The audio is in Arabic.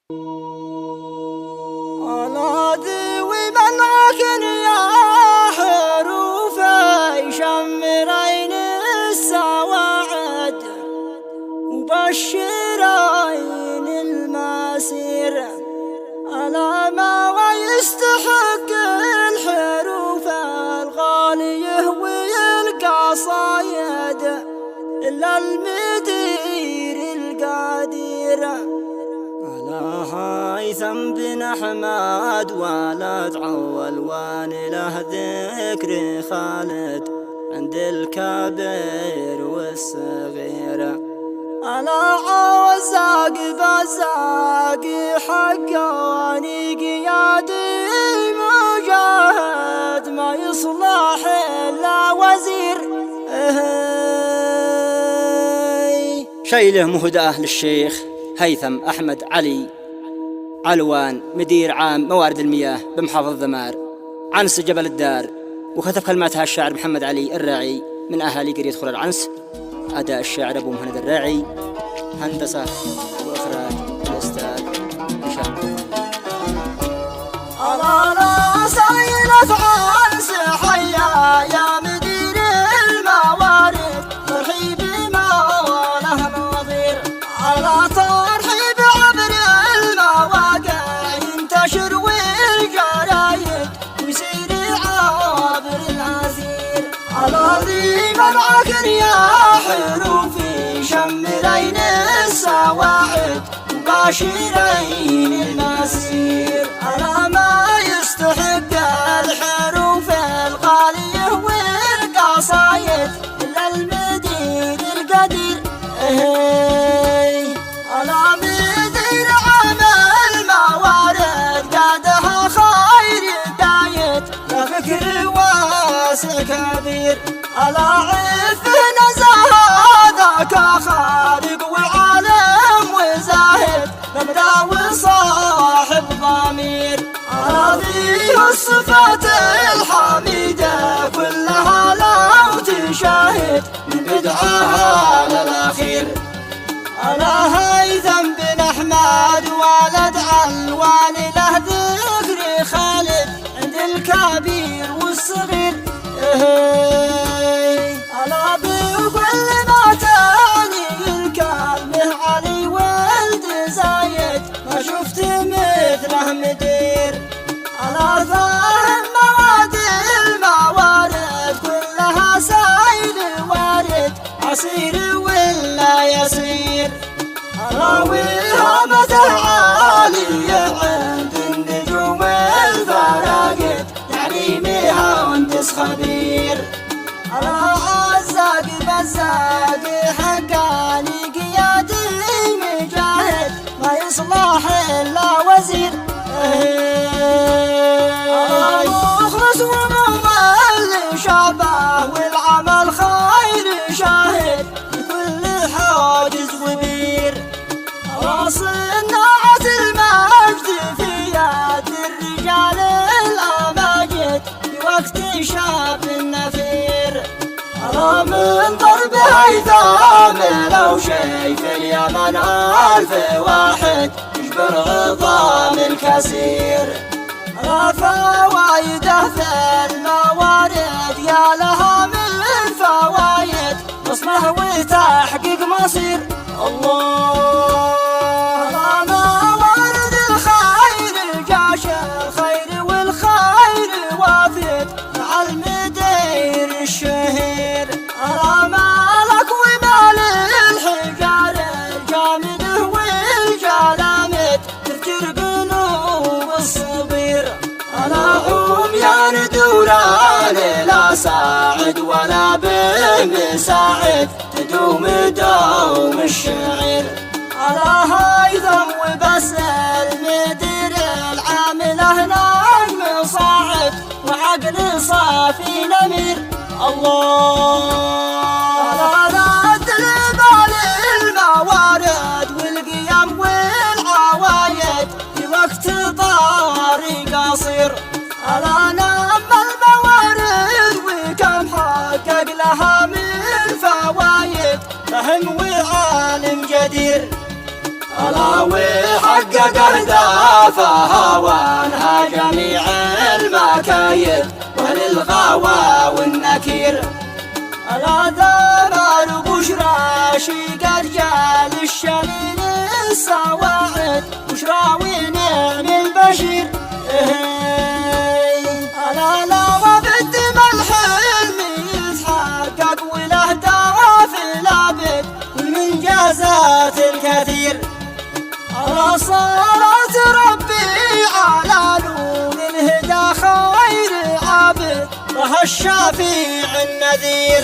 على ذوي منعك يا حروف شمرين السواعد وبشرين المسير على ما ويستحق الحروف الغالية والقصايد إلا المدير القدير على هيثم بن أحمد ولد عول له ذكر خالد عند الكبير والصغير على عوزاق بزاق حقاني قيادي مجاهد ما يصلح إلا وزير شيله مهداه للشيخ هيثم أحمد علي علوان مدير عام موارد المياه بمحافظة ذمار عنس جبل الدار. وكتب كلماتها الشاعر محمد علي الراعي من أهالي قرية خرر عنس. أداء الشاعر أبو مهند الراعي. هندسة وإخراج الأستاذ هشام. أنا سيلة عنس حيا يا مدير الموارد ترحيب ما له نظير على ترحيب عبر المواقع ينتشر والجرايد ويصير عبر العسير على ذي منعك يا حروفي شمرين السواعد وباشرين المسير على ما يستحق الحروف الغالية والقصايد إلا المدير القدير على مدير عام الموارد قادها خير دايد لا فكر واسع كبير على عفنا زهادك خالق وعالم وزاهد مبدأ وصاحب ضمير هذه الصفات الحميدة كلها لو تشاهد من بدعها للأخير على هيثم بن أحمد ولد علوان له ذكر خالد عند الكبير والصغير على بكل ما تعني الكلمة علي ولد زايد ما شفت مثله مدير على فهم مواد الموارد كلها سيل وارد عصير ولا يصير على وهامته عالية عند النجوم الفراقد يعني مهندس خبير على عزاق بزاق حقاني قيادي مجاهد ما يصلح إلا وزير مخلص وممل شعبه والعمل خير شاهد لكل حاجز وبير صناعة المجد في يد الرجال الأماجد في وقت شاب النفير من ضرب هيثم لو شي في اليمن 1000 واحد يجبر عظام الكسير فوايده في الموارد يا لها من فوايد تصلح وتحقيق مصير الله موارد الخير جاش الخير والخير وافد مع المدير الشهير على مالك ومال الحجار الجامد والجلامد تفكر قلوب الصبير على عميان دوران لا ساعد ولا بمساعد تدوم دوم الشعير على هيثم وبس المدير العامله نجم صاعد وعقل صافي نمير الله على رد البال الموارد والقيم والعوايد في وقت طارق قصير على نم الموارد وكم حقق لها من فوايد فهم وعالم جدير ألا حقق أهدافها وانهى جميع المكايد وللغاوى والنكير. الآثار بشرى قد جاء للشليل السواعد بشرى ونعم البشير. لا وبالدم الحلم يتحقق والأهداف الأبد والمنجازات الكثير. صلاة ربي على نور الهدى خير عابد طه الشافع النذير.